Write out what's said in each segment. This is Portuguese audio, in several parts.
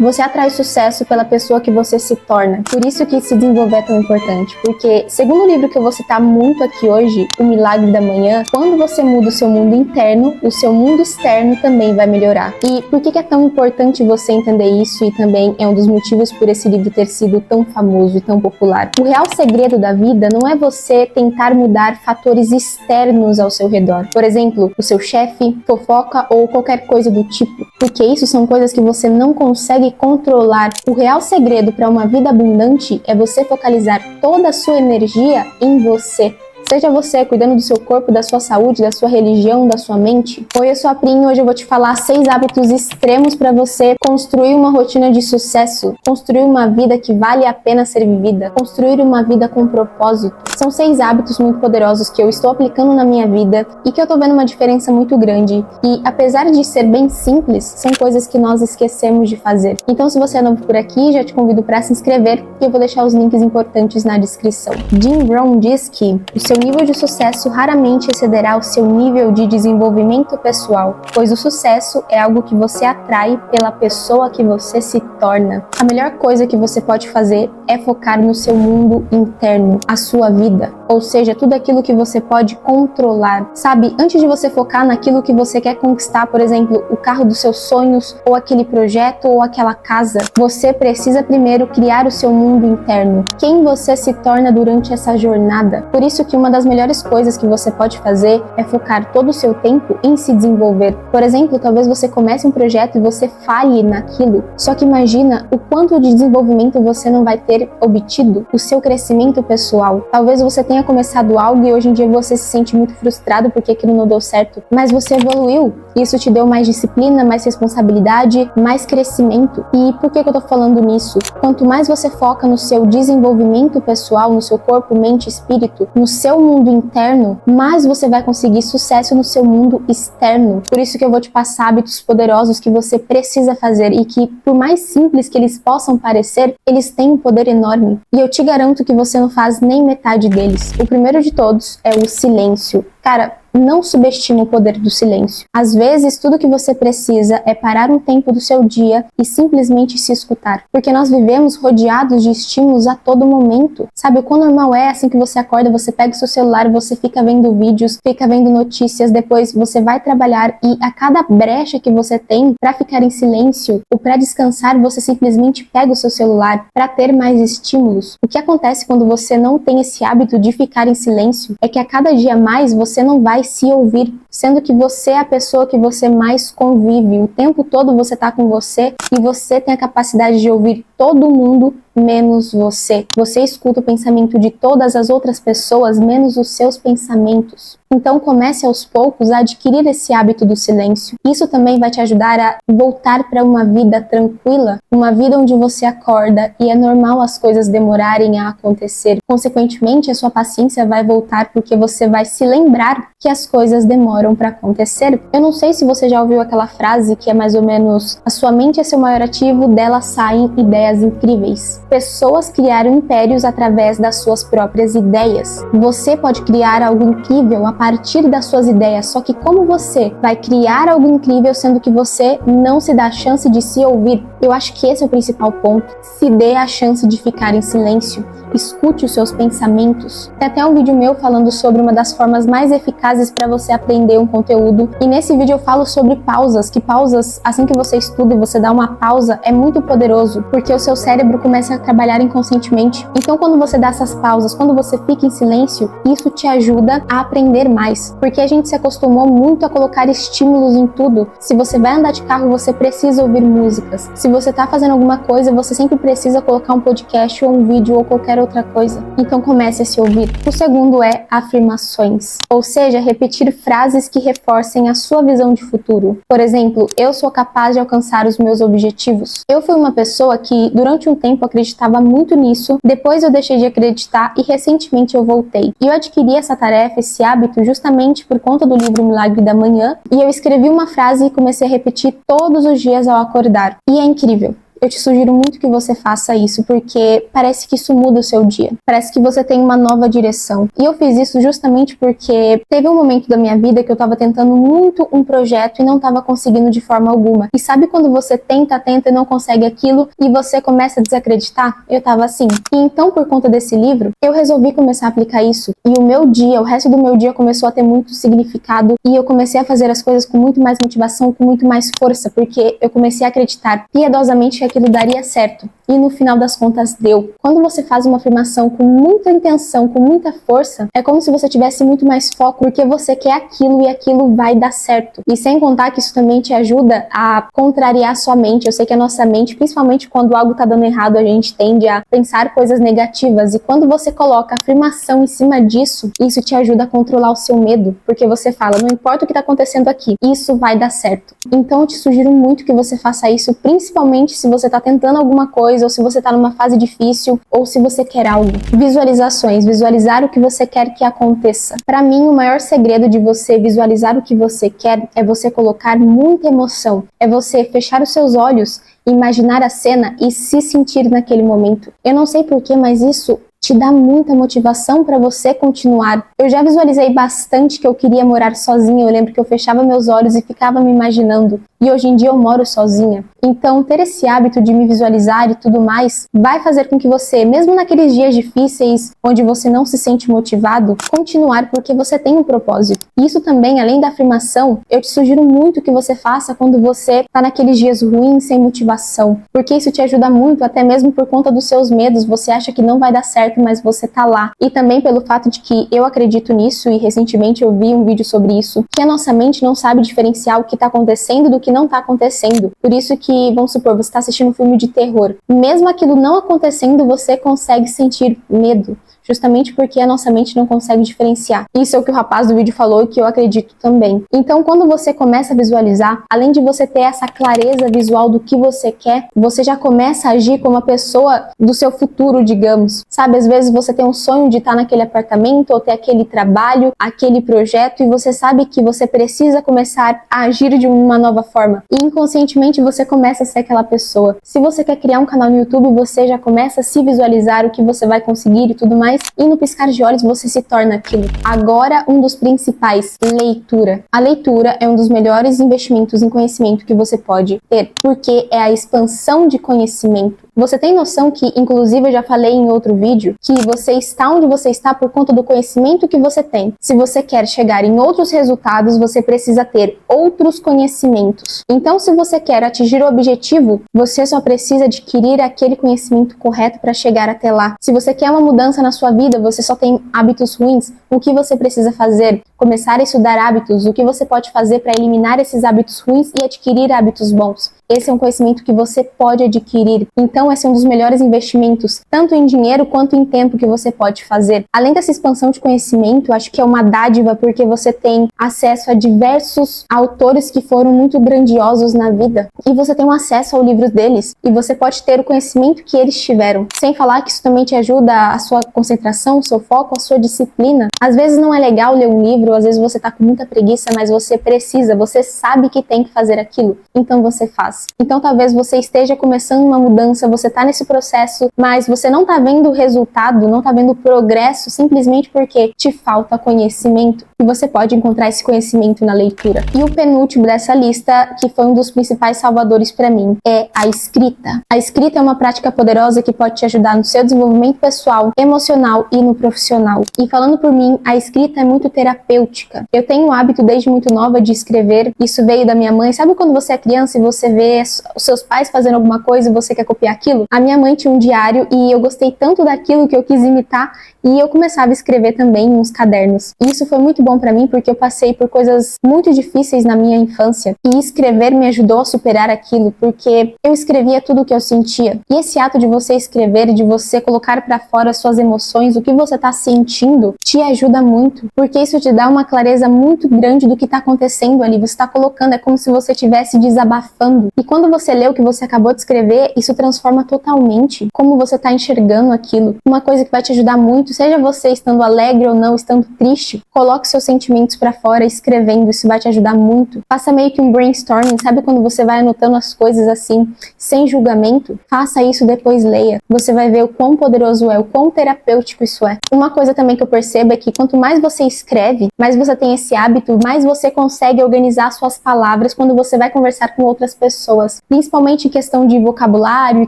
Você atrai sucesso pela pessoa que você se torna. Por isso que se desenvolver é tão importante. Porque, segundo o livro que eu vou citar muito aqui hoje, O Milagre da Manhã, quando você muda o seu mundo interno, o seu mundo externo também vai melhorar. E por que é tão importante você entender isso, e também é um dos motivos por esse livro ter sido tão famoso e tão popular? O real segredo da vida não é você tentar mudar fatores externos ao seu redor. Por exemplo, o seu chefe, fofoca ou qualquer coisa do tipo. Porque isso são coisas que você não consegue controlar. O real segredo para uma vida abundante é você focalizar toda a sua energia em você. Seja você cuidando do seu corpo, da sua saúde, da sua religião, da sua mente. Oi, eu sou a Prim, hoje eu vou te falar 6 hábitos extremos para você construir uma rotina de sucesso, construir uma vida que vale a pena ser vivida, construir uma vida com propósito. São 6 hábitos muito poderosos que eu estou aplicando na minha vida e que eu tô vendo uma diferença muito grande. E apesar de ser bem simples, são coisas que nós esquecemos de fazer. Então, se você é novo por aqui, já te convido para se inscrever e eu vou deixar os links importantes na descrição. Jim Rohn diz que o seu nível de sucesso raramente excederá o seu nível de desenvolvimento pessoal, pois o sucesso é algo que você atrai pela pessoa que você se torna. A melhor coisa que você pode fazer é focar no seu mundo interno, a sua vida, ou seja, tudo aquilo que você pode controlar. Sabe, antes de você focar naquilo que você quer conquistar, por exemplo, o carro dos seus sonhos, ou aquele projeto, ou aquela casa, você precisa primeiro criar o seu mundo interno, quem você se torna durante essa jornada. Por isso que uma das melhores coisas que você pode fazer é focar todo o seu tempo em se desenvolver. Por exemplo, talvez você comece um projeto e você falhe naquilo, só que imagina o quanto de desenvolvimento você não vai ter obtido, o seu crescimento pessoal. Talvez você tenha começado algo e hoje em dia você se sente muito frustrado porque aquilo não deu certo, mas você evoluiu. Isso te deu mais disciplina, mais responsabilidade, mais crescimento. E por que eu tô falando nisso? Quanto mais você foca no seu desenvolvimento pessoal, no seu corpo, mente e espírito, no seu mundo interno, mais você vai conseguir sucesso no seu mundo externo. Por isso que eu vou te passar hábitos poderosos que você precisa fazer e que, por mais simples que eles possam parecer, eles têm um poder enorme. E eu te garanto que você não faz nem metade deles. O primeiro de todos é o silêncio. Cara, não subestima o poder do silêncio. Às vezes, tudo que você precisa é parar um tempo do seu dia e simplesmente se escutar. Porque nós vivemos rodeados de estímulos a todo momento. Sabe, o quão normal é assim que você acorda, você pega o seu celular, você fica vendo vídeos, fica vendo notícias, depois você vai trabalhar e a cada brecha que você tem para ficar em silêncio ou para descansar, você simplesmente pega o seu celular para ter mais estímulos. O que acontece quando você não tem esse hábito de ficar em silêncio é que a cada dia mais você não vai se ouvir, sendo que você é a pessoa que você mais convive. O tempo todo você tá com você e você tem a capacidade de ouvir todo mundo menos você. Você escuta o pensamento de todas as outras pessoas menos os seus pensamentos. Então comece aos poucos a adquirir esse hábito do silêncio. Isso também vai te ajudar a voltar para uma vida tranquila, uma vida onde você acorda e é normal as coisas demorarem a acontecer. Consequentemente, a sua paciência vai voltar porque você vai se lembrar que as coisas demoram para acontecer. Eu não sei se você já ouviu aquela frase que é mais ou menos: a sua mente é seu maior ativo, dela saem ideias incríveis. Pessoas criaram impérios através das suas próprias ideias. Você pode criar algo incrível a partir das suas ideias, só que como você vai criar algo incrível sendo que você não se dá a chance de se ouvir? Eu acho que esse é o principal ponto. Se dê a chance de ficar em silêncio. Escute os seus pensamentos. Tem até um vídeo meu falando sobre uma das formas mais eficazes para você aprender um conteúdo. E nesse vídeo eu falo sobre pausas, que pausas, assim que você estuda e você dá uma pausa, é muito poderoso, porque o seu cérebro começa a trabalhar inconscientemente. Então quando você dá essas pausas, quando você fica em silêncio, isso te ajuda a aprender mais, porque a gente se acostumou muito a colocar estímulos em tudo. Se você vai andar de carro, você precisa ouvir músicas. Se você tá fazendo alguma coisa, você sempre precisa colocar um podcast ou um vídeo ou qualquer outra coisa. Então comece a se ouvir. O segundo é afirmações, ou seja, repetir frases que reforcem a sua visão de futuro. Por exemplo, eu sou capaz de alcançar os meus objetivos. Eu fui uma pessoa que durante um tempo acreditava muito nisso, depois eu deixei de acreditar e recentemente eu voltei. E eu adquiri essa tarefa, esse hábito, justamente por conta do livro Milagre da Manhã, e eu escrevi uma frase e comecei a repetir todos os dias ao acordar. E é incrível. eu te sugiro muito que você faça isso, porque parece que isso muda o seu dia. Parece que você tem uma nova direção. E eu fiz isso justamente porque teve um momento da minha vida que eu tava tentando muito um projeto e não tava conseguindo de forma alguma. E sabe quando você tenta e não consegue aquilo e você começa a desacreditar? Eu tava assim. E então, por conta desse livro, eu resolvi começar a aplicar isso. E o meu dia, o resto do meu dia começou a ter muito significado e eu comecei a fazer as coisas com muito mais motivação, com muito mais força, porque eu comecei a acreditar piedosamente que aquilo daria certo. E no final das contas deu. Quando você faz uma afirmação com muita intenção, com muita força, é como se você tivesse muito mais foco, porque você quer aquilo e aquilo vai dar certo. E sem contar que isso também te ajuda a contrariar a sua mente. Eu sei que a nossa mente, principalmente quando algo tá dando errado, a gente tende a pensar coisas negativas. E quando você coloca afirmação em cima disso, isso te ajuda a controlar o seu medo. Porque você fala, não importa o que tá acontecendo aqui, isso vai dar certo. Então eu te sugiro muito que você faça isso, principalmente se você tá tentando alguma coisa, ou se você tá numa fase difícil, ou se você quer algo. Visualizações, visualizar o que você quer que aconteça. Para mim, o maior segredo de você visualizar o que você quer é você colocar muita emoção. É você fechar os seus olhos, imaginar a cena e se sentir naquele momento. Eu não sei porquê, mas isso te dá muita motivação para você continuar. Eu já visualizei bastante que eu queria morar sozinha. Eu lembro que eu fechava meus olhos e ficava me imaginando. E hoje em dia eu moro sozinha. Então, ter esse hábito de me visualizar e tudo mais vai fazer com que você, mesmo naqueles dias difíceis, onde você não se sente motivado, continuar porque você tem um propósito. E isso também, além da afirmação, eu te sugiro muito que você faça quando você tá naqueles dias ruins, sem motivação. Porque isso te ajuda muito, até mesmo por conta dos seus medos. Você acha que não vai dar certo, mas você tá lá. E também pelo fato de que eu acredito nisso, e recentemente eu vi um vídeo sobre isso, que a nossa mente não sabe diferenciar o que tá acontecendo do que não tá acontecendo. Por isso que, vamos supor, você tá assistindo um filme de terror. Mesmo aquilo não acontecendo, você consegue sentir medo. Justamente porque a nossa mente não consegue diferenciar. Isso é o que o rapaz do vídeo falou e que eu acredito também. Então, quando você começa a visualizar, além de você ter essa clareza visual do que você quer, você já começa a agir como a pessoa do seu futuro, digamos. Sabe, às vezes você tem um sonho de estar naquele apartamento ou ter aquele trabalho, aquele projeto, e você sabe que você precisa começar a agir de uma nova forma. E inconscientemente você começa a ser aquela pessoa. Se você quer criar um canal no YouTube, você já começa a se visualizar o que você vai conseguir e tudo mais. E no piscar de olhos você se torna aquilo. Agora, um dos principais, leitura. A leitura é um dos melhores investimentos em conhecimento que você pode ter, porque é a expansão de conhecimento. Você tem noção que, inclusive eu já falei em outro vídeo, que você está onde você está por conta do conhecimento que você tem. Se você quer chegar em outros resultados, você precisa ter outros conhecimentos. Então, se você quer atingir o objetivo, você só precisa adquirir aquele conhecimento correto para chegar até lá. Se você quer uma mudança na sua vida, você só tem hábitos ruins, o que você precisa fazer? Começar a estudar hábitos, o que você pode fazer para eliminar esses hábitos ruins e adquirir hábitos bons. Esse é um conhecimento que você pode adquirir. Então, esse é um dos melhores investimentos, tanto em dinheiro quanto em tempo que você pode fazer. Além dessa expansão de conhecimento, acho que é uma dádiva porque você tem acesso a diversos autores que foram muito grandiosos na vida. E você tem um acesso ao livro deles. E você pode ter o conhecimento que eles tiveram. Sem falar que isso também te ajuda a sua concentração, o seu foco, a sua disciplina. Às vezes não é legal ler um livro, às vezes você tá com muita preguiça, mas você precisa, você sabe que tem que fazer aquilo. Então você faz. Então talvez você esteja começando uma mudança, você está nesse processo, mas você não está vendo o resultado, não está vendo o progresso, simplesmente porque te falta conhecimento. E você pode encontrar esse conhecimento na leitura. E o penúltimo dessa lista, que foi um dos principais salvadores para mim, é a escrita. A escrita é uma prática poderosa que pode te ajudar no seu desenvolvimento pessoal, emocional e no profissional. E falando por mim, a escrita é muito terapêutica. Eu tenho o hábito desde muito nova de escrever, isso veio da minha mãe. Sabe quando você é criança e você vê os seus pais fazendo alguma coisa e você quer copiar aquilo? A minha mãe tinha um diário e eu gostei tanto daquilo que eu quis imitar e eu começava a escrever também em uns cadernos. E isso foi muito bom pra mim porque eu passei por coisas muito difíceis na minha infância e escrever me ajudou a superar aquilo porque eu escrevia tudo o que eu sentia. E esse ato de você escrever, de você colocar pra fora suas emoções, o que você tá sentindo, te ajuda muito, porque isso te dá uma clareza muito grande do que tá acontecendo ali. Você tá colocando, é como se você estivesse desabafando. E quando você lê o que você acabou de escrever, isso transforma totalmente como você tá enxergando aquilo. Uma coisa que vai te ajudar muito muito, seja você estando alegre ou não, estando triste, coloque seus sentimentos pra fora escrevendo, isso vai te ajudar muito. Faça meio que um brainstorming, sabe quando você vai anotando as coisas assim, sem julgamento? Faça isso, depois leia. Você vai ver o quão poderoso é, o quão terapêutico isso é. Uma coisa também que eu percebo é que quanto mais você escreve, mais você tem esse hábito, mais você consegue organizar suas palavras quando você vai conversar com outras pessoas. Principalmente em questão de vocabulário e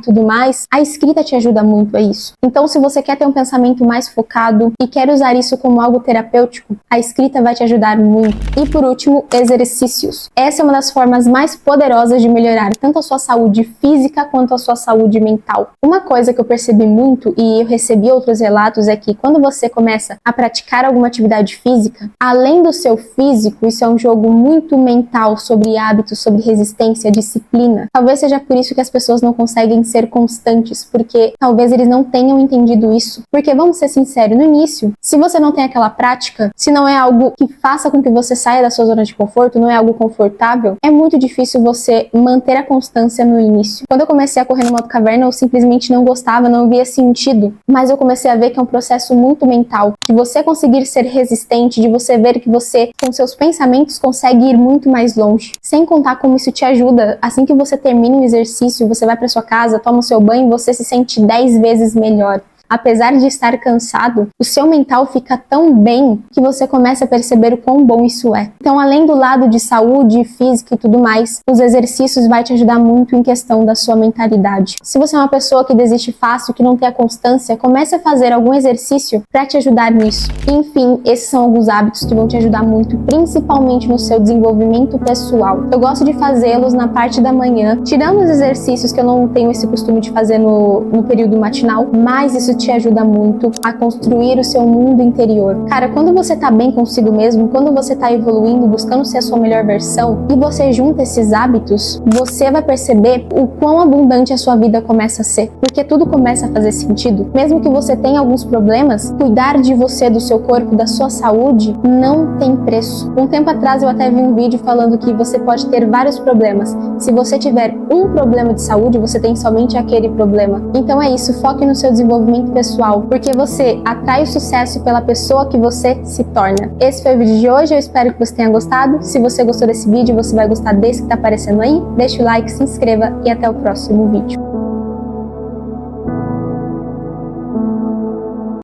tudo mais, a escrita te ajuda muito a isso. Então, se você quer ter um pensamento mais focado e quer usar isso como algo terapêutico, a escrita vai te ajudar muito. E por último, exercícios. Essa é uma das formas mais poderosas de melhorar tanto a sua saúde física quanto a sua saúde mental. Uma coisa que eu percebi muito e eu recebi outros relatos é que quando você começa a praticar alguma atividade física, além do seu físico, isso é um jogo muito mental sobre hábitos, sobre resistência, disciplina. Talvez seja por isso que as pessoas não conseguem ser constantes, porque talvez eles não tenham entendido isso. Porque vamos ser sinceros, no início, se você não tem aquela prática, se não é algo que faça com que você saia da sua zona de conforto, não é algo confortável, é muito difícil você manter a constância no início. Quando eu comecei a correr no modo caverna, eu simplesmente não gostava, não via sentido, mas eu comecei a ver que é um processo muito mental, de você conseguir ser resistente, de você ver que você, com seus pensamentos, consegue ir muito mais longe. Sem contar como isso te ajuda, assim que você termina o exercício, você vai para sua casa, toma o seu banho, você se sente 10 vezes melhor. Apesar de estar cansado, o seu mental fica tão bem que você começa a perceber o quão bom isso é. Então, além do lado de saúde, física e tudo mais, os exercícios vai te ajudar muito em questão da sua mentalidade. Se você é uma pessoa que desiste fácil, que não tem a constância, comece a fazer algum exercício para te ajudar nisso. Enfim, esses são alguns hábitos que vão te ajudar muito, principalmente no seu desenvolvimento pessoal. Eu gosto de fazê-los na parte da manhã, tirando os exercícios que eu não tenho esse costume de fazer no período matinal, mas isso te ajuda muito a construir o seu mundo interior. Cara, quando você tá bem consigo mesmo, quando você tá evoluindo, buscando ser a sua melhor versão, e você junta esses hábitos, você vai perceber o quão abundante a sua vida começa a ser. Porque tudo começa a fazer sentido. Mesmo que você tenha alguns problemas, cuidar de você, do seu corpo, da sua saúde, não tem preço. Um tempo atrás eu até vi um vídeo falando que você pode ter vários problemas. Se você tiver um problema de saúde, você tem somente aquele problema. Então é isso, foque no seu desenvolvimento pessoal, porque você atrai o sucesso pela pessoa que você se torna. Esse foi o vídeo de hoje, eu espero que você tenha gostado. Se você gostou desse vídeo, você vai gostar desse que tá aparecendo aí. Deixa o like, se inscreva e até o próximo vídeo.